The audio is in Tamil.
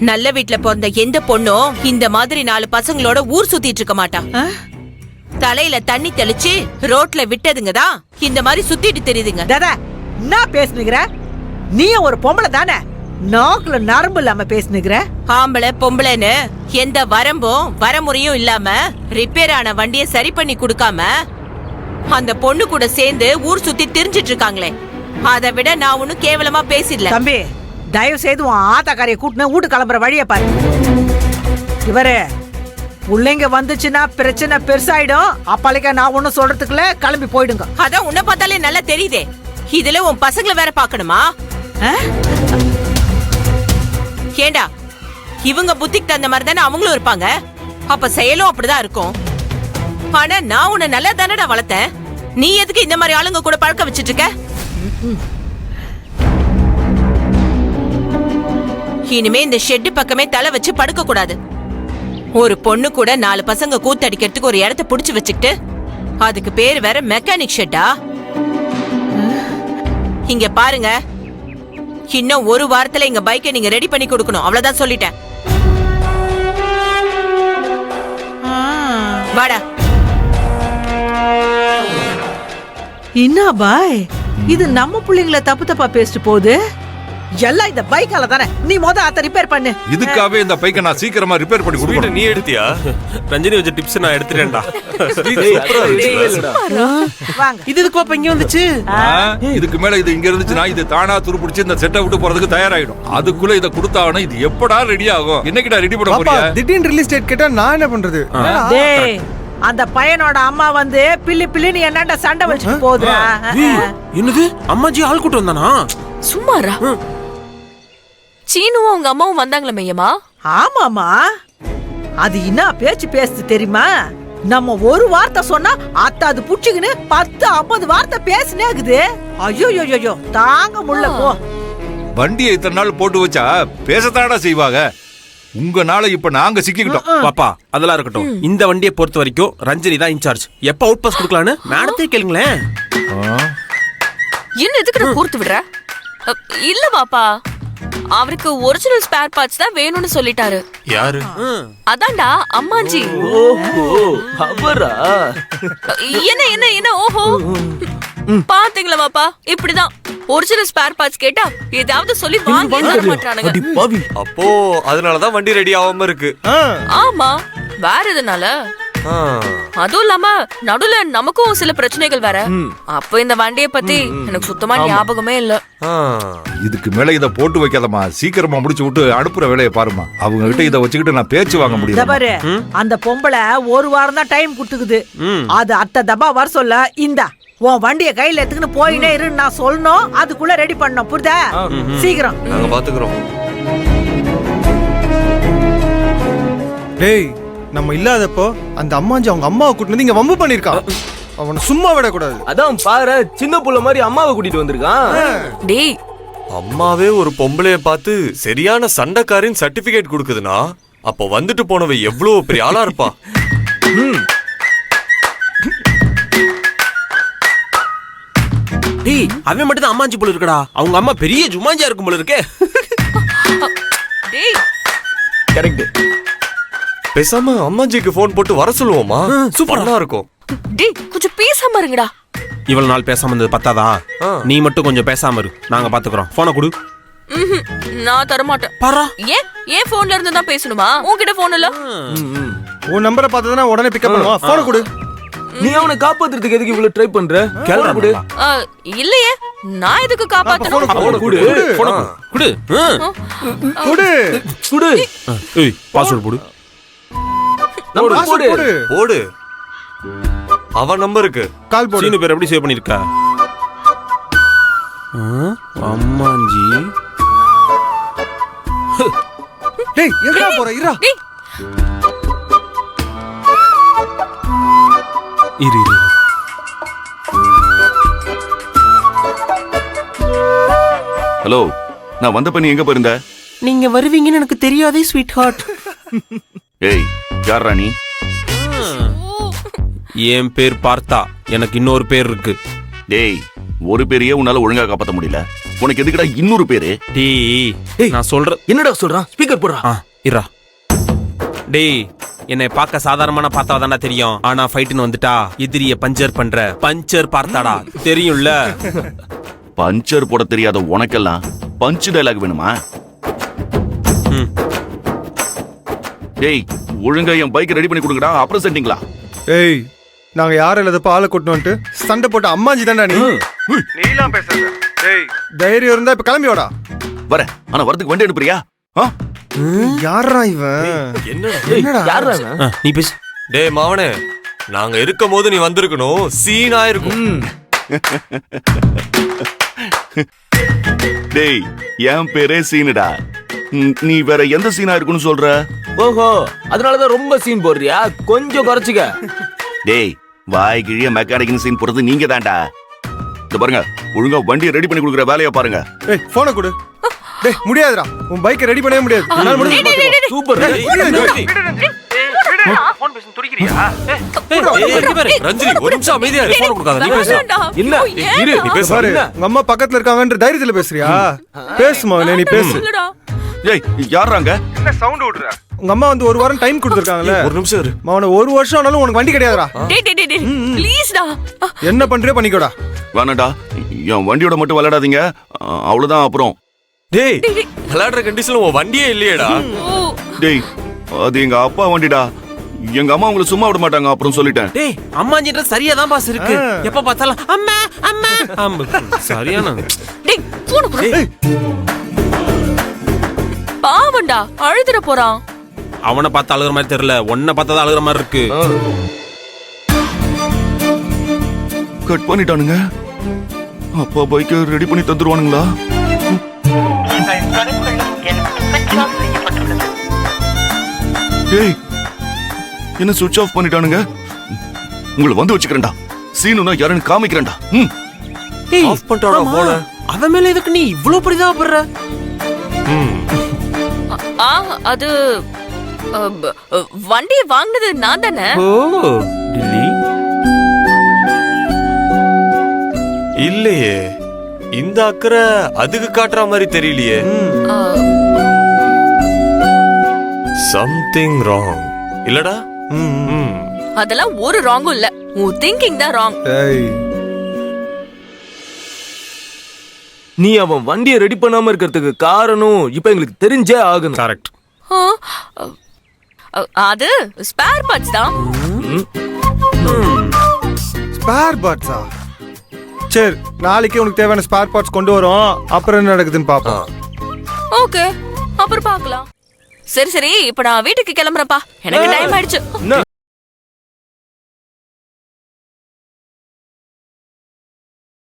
நல்ல வீட்ல பிறந்த எந்த பொண்ணும் இந்த மாதிரி 4 பசங்களோட ஊர் சுத்திட்டு இருக்க மாட்டா. தலையில தண்ணி தெளிச்சு ரோட்ல விட்டதுங்கதான் இந்த மாதிரி சுத்திட்டு தெரியுதுங்க. தாதா என்ன பேசுனுகிற? நீ ஒரு பொம்பளை தானே, நாக்குல நரம்பு இல்லாம பேசுனுகிற? ஆம்பளை பொம்பளைன்னு எந்த வரம்பும் வரமுறையும் இல்லாம ரிப்பேர் ஆன வண்டியை சரி பண்ணி கொடுக்காம அந்த பொண்ணு கூட சேர்ந்து ஊர் சுத்தி திரிஞ்சிட்டு இருக்காங்களே, அதை விட நான் ஒன்னும் கேவலமா பேசிடல. தம்பி தயவு செய்து உன் ஆத்தாக்காரிய கூட்டின வீட்டு கிளம்புற வழிய பாரு. இவரு பிள்ளைங்க வந்துச்சுன்னா பிரச்சனை பெருசாயிடும். அப்பாலைக்கா நான் ஒன்னும் சொல்றதுக்குள்ள கிளம்பி போயிடுங்க. அதான் உன்னை பார்த்தாலே நல்லா தெரியுதே, இதுல உன் பசங்களை வேற பாக்கணுமா? ஏண்டா இவங்க புத்திக்கு தகுந்த மாதிரி தானே அவங்களும் இருப்பாங்க, அப்ப செயலும் அப்படிதான் இருக்கும். ஆனா நான் உன்னை நல்லா தானடா வளர்த்தேன், நீ எதுக்கு இந்த மாதிரி ஆளுங்க கூட பழக்க வச்சிட்டு இருக்க? இனிமே இந்த ஷெட் பக்கமே தலை வச்சு படுக்க கூடாது. ஒரு பொண்ணு கூட 4 பசங்க கூத்தடிக்கிறதுக்கு ஒரு இடத்த புடிச்சு வச்சுக்கிட்டு அதுக்கு பேர் வேற மெக்கானிக் ஷெட்டா? இங்க பாருங்க, இன்னும் ஒரு வாரத்துல எங்க பைக்கை நீங்க ரெடி பண்ணி கொடுக்கணும், அவ்வளவுதான் சொல்லிட்டேன். வாடா. என்ன பாய் இது நம்ம பிள்ளைங்கள தப்பு தப்பா பேசிட்டு போகுது? எல்லாம் இந்த பைக்கால தானே, நீ அத ரிப்பேர் பண்ணு. இதுக்காகவே இந்த பைக்கை நான் சீக்கிரமா ரிப்பேர் பண்ணி கொடுக்கணும். நீ எடுத்தியா? ரஞ்சினி வச்ச டிப்ஸ் நான் எடுத்துட்டேன்டா. வாங்க. இது எதுக்கு பாப்பா இங்க வந்துச்சு? இதுக்கு மேல இது இங்க இருந்துச்சுன்னா இது தானா துருப்பிடிச்சு இந்த செட்டை விட்டு போறதுக்கு தயாராயிடும். அதுக்குள்ள இத கொடுத்தாவனா இது எப்படா ரெடி ஆகும்? என்னைக்குடா ரெடி பண்ண போறியா? திடீர்னு ரிலீஸ் டேட் கேட்டா நான் என்ன பண்றது? டேய் அந்த பையனோட அம்மா வந்து பில்லி பில்லின்னு என்னடா சண்டை வச்சுட்டு போகுதுடா. என்னது அம்மாஜி ஆள் கூட்டு வந்தானா? சும்மாரா? சீனுவும் அவங்க அம்மாவும் வந்தாங்களே மையமா? ஆமாமா, அது என்ன பேச்சு பேசுது தெரியுமா? நம்ம ஒரு வார்த்தை சொன்னா அத்த அது புடிச்சுக்கின்னு 10-50 வார்த்தை பேசினே இருக்குது. ஐயோ தாங்க முடியல போ. வண்டியை இத்தனை நாள் போட்டு வச்சா பேசத்தாடா செய்வாங்க. உங்கனால இப்ப நாங்க சிக்கிக்கிட்டோம். பாப்பா அதெல்லாம் இருக்கட்டும், இந்த வண்டியை பொறுத்த வரைக்கும் ரஞ்சினி தான் இன்சார்ஜ். எப்ப அவுட் பாஸ் கொடுக்கலான்னு மேடத்தை கேளுங்களேன். என்ன எதுக்கு கூர்த்து விடுற? இல்ல பாப்பா, அவருக்கு ஒரிஜினல் ஸ்பேர் பார்ட்ஸ் தான் வேணும்னு சொல்லிட்டாரு. யாரு? அதான்டா அம்மாஜி. அவரா? என்ன என்ன என்ன ஓஹோ, பாத்தீங்களா பாப்பா, இப்படிதான் ஒரிஜினல் ஸ்பேர் பார்ட்ஸ் கேட்டா ஏதாவது சொல்லி வாங்கி தர மாட்டானுங்க. அப்போ அதனாலதான் வண்டி ரெடி ஆகாம இருக்கு. ஆமா, வேற எதுனால? அதுவும் இல்லாம நடுவுல நமக்கும் சில பிரச்சனைகள் வேற. அப்ப இந்த வண்டியை பத்தி எனக்கு சுத்தமா ஞாபகமே இல்ல. இதுக்கு மேல இத போட்டு வைக்காதமா, சீக்கிரமா முடிச்சு விட்டு அனுப்புற வேலையை பாருமா. அவங்க கிட்ட இத வச்சுக்கிட்டு நான் பேச்சு வாங்க முடியும். பாரு அந்த பொம்பளை ஒரு வாரம் தான் டைம் குடுத்துக்குது. அது அத்த தபா வர சொல்ல இந்தா உன் வண்டிய கையில எடுத்துக்கின்னு போயினே இருன்னு நான் சொல்லணும். அதுக்குள்ள ரெடி பண்ணணும், புரியுதா? சீக்கிரம் நாங்க பாத்துக்கிறோம். டேய் நம்ம இல்லாதப்போ அந்த அம்மாஞ்சி அவங்க அம்மாவை கூட்டிட்டு வந்து இங்க வம்பு பண்ணிருக்கான். அவனை சும்மா விடக்கூடாது. அதான் பாரு, சின்ன புள்ள மாதிரி அம்மாவை கூட்டிட்டு வந்திருக்கான். டேய் அம்மாவே ஒரு பொம்பளைய பார்த்து சரியான சண்டைக்காரின் சர்டிபிகேட் கொடுக்குதுன்னா அப்போ வந்துட்டு போனவ எவ்வளவு பெரிய ஆளா இருப்பா. டேய் அவன் மட்டும் தான் அம்மாஞ்சி போல இருக்கடா, அவங்க அம்மா பெரிய ஜுமாஞ்சியா இருக்கும் போல இருக்கே. டேய் கரெக்ட். பேசாம அம்மாஜிக்கு போன் போட்டு வர சொல்லுவோமா? சூப்பரா இருக்கும். டேய் கொஞ்சம் பேசாம இருங்கடா. இவ்வளவு நாள் பேசாம இருந்தது பத்தாதா? நீ மட்டும் கொஞ்சம் பேசாம இரு, நாங்க பாத்துக்கிறோம். போனை கொடு. நான் தர மாட்டேன். பாரா, ஏன் போன்ல இருந்து தான் பேசணுமா? உன்கிட்ட போன் இல்ல? உன் நம்பரை பார்த்தா உடனே பிக்கப் பண்ணுவா. போனை கொடு. நீ அவனை காப்பாத்துறதுக்கு எதுக்கு இவ்வளவு ட்ரை பண்ற? கேளு கொடு. இல்லையே, நான் எதுக்கு காப்பாத்தணும்? போன் கொடு. போனை கொடு. கொடு. கொடு. ஏய் பாஸ்வேர்ட் போடு. நம்பர் போடு. போடு. அவ நம்பருக்கு கால் போடு. சீனு பேர் எப்படி சேவ் பண்ணிருக்க? அம்மாஞ்சி. டேய் எங்கடா போற? இரா. இரு. ஹலோ, நான் வந்த பண்ணி எங்க போயிருந்த? நீங்க வருவீங்கன்னு எனக்கு தெரியாதே ஸ்வீட் ஹார்ட். ஏய் யார் ராணி? என் பேர் பார்த்தா, எனக்கு இன்னொரு பேர் இருக்கு. டேய் ஒரு பேரையே உன்னால ஒழுங்கா காப்பாத்த முடியல. உனக்கு எதுக்குடா இன்னொரு பேரு? டேய் நான் சொல்ற என்னடா சொல்றான்? ஸ்பீக்கர் போடுறான். இரா டேய் என்னை பார்க்க சாதாரணமான பார்த்தாதான்டா தெரியும். ஆனா ஃபைட்னு வந்துட்டா எதிரிய பஞ்சர் பண்ற பஞ்சர் பார்த்தாடா தெரியும்ல. பஞ்சர் போட தெரியாத உனக்கெல்லாம் பஞ்ச் டயலாக் வேணுமா? டேய் ஒழுங்கா என் பைக் ரெடி பண்ணி கொடுங்கடா. அப்புறம் செட்டிங்களா? ஏய் நாங்க யாரும் இல்லாதப்ப ஆளை கொட்டணும்ட்டு சண்டை போட்ட அம்மாஞ்சி தான்டா நீ. நீலாம் பேசுற. டேய் தைரியம் இருந்தா இப்ப கிளம்பி வாடா. வரேன். ஆனா வரதுக்கு வண்டி அனுப்புறியா? யாரா இவன்? என்னடா யாரா அவன்? நீ பேசு. டேய் மாவனே, நாங்க இருக்கும் போது நீ வந்திருக்கணும். சீனா இருக்கும். டேய் என் பேரே சீனுடா. நீ வேற எந்த சீனா இருக்குன்னு சொல்ற? ஓஹோ, அதனாலதான் ரொம்ப சீன் போடுறியா? கொஞ்சம் குறைச்சுக்க. டேய் வாய் கிழிய மெக்கானிக்னு சீன் போடுறது நீங்க தான்டா. இந்த பாருங்க, ஒழுங்கா வண்டியை ரெடி பண்ணி கொடுக்குற வேலையை பாருங்க. ஏய் போனை கொடு. டேய் முடியாதுடா, உன் பைக்கை ரெடி பண்ணவே முடியாது. என்னால முடிஞ்சு பாத்துக்கோ. சூப்பர். ரஞ்சினி ஒரு நிமிஷம் அமைதியா இரு. போன் கொடுக்காத. நீ பேசு. இல்ல இரு. நீ பேசு. பாரு, உங்க அம்மா பக்கத்துல இருக்காங்கன்ற தைரியத்துல பேசுறியா? பேசுமா நீ பேசு. இல்லடா. ஏய் யாராங்க? என்ன சவுண்ட் விடுற? உங்க அம்மா வந்து ஒரு வாரம் டைம் கொடுத்துருக்காங்கல்ல. ஒரு நிமிஷம் இரு. அவன ஒரு வருஷம் ஆனாலும் உனக்கு வண்டி கிடையாதுடா. டேய் ப்ளீஸ் டா. என்ன பண்றியோ பண்ணிக்கோடா. வேணாடா, என் வண்டியோட மட்டும் விளையாடாதீங்க. அவ்வளவுதான். அப்புறம் டேய் விளையாடுற கண்டிஷன்ல உன் வண்டியே இல்லையேடா. டேய் அது எங்க அப்பா வண்டிடா. எங்க அம்மா உங்களை சும்மா விட மாட்டாங்க. அப்புறம் சொல்லிட்டேன். டேய் அம்மாஞ்சின்ற சரியா தான் பாஸ் இருக்கு. எப்ப பார்த்தாலும் அம்மா அம்மா அம்மா. சரியான டேய் போன் கொடு. பாவண்டா அழுதுற போறான். அவனை பார்த்து அழுகுற மாதிரி தெரியல, உன்னை பார்த்தா அழுகுற மாதிரி இருக்கு. கட் பண்ணிட்டானுங்க. அப்பா பைக்கை ரெடி பண்ணி தந்துருவானுங்களா? டேய் என்ன சுவிட்ச் ஆஃப் பண்ணிட்டானுங்க. உங்களை வந்து வச்சுக்கிறேன்டா. சீனுனா யாருன்னு காமிக்கிறேன்டா. ஆஃப் பண்ணிட்டாடா போன. அவன் மேல எதுக்கு நீ இவ்ளோ பரிதாபப்படுற? அது வண்டி வாங்குனது நான் தானே. ஓ டில்லி இல்லையே, இந்த அக்கறை அதுக்கு காட்டுற மாதிரி தெரியலையே. சம்திங் ராங் இல்லடா? அதெல்லாம் ஒரு ராங்கும் இல்ல. உன் திங்கிங் தான் ராங். ஏய் நீ அவன் வண்டியை ரெடி பண்ணாம இருக்கிறதுக்கு காரணம் இப்ப எங்களுக்கு தெரிஞ்சே ஆகணும். கரெக்ட். அது ஸ்பேர் பார்ட்ஸ் தான். ஸ்பேர் பார்ட்ஸா? சரி, நாளைக்கு உனக்கு தேவையான ஸ்பேர் பார்ட்ஸ் கொண்டு வரோம். அப்புறம் என்ன நடக்குதுன்னு பாப்போம். ஓகே, அப்புறம் பார்க்கலாம். சரி இப்ப நான் வீட்டுக்கு கிளம்புறப்பா. எனக்கு டைம் ஆயிடுச்சு. என்ன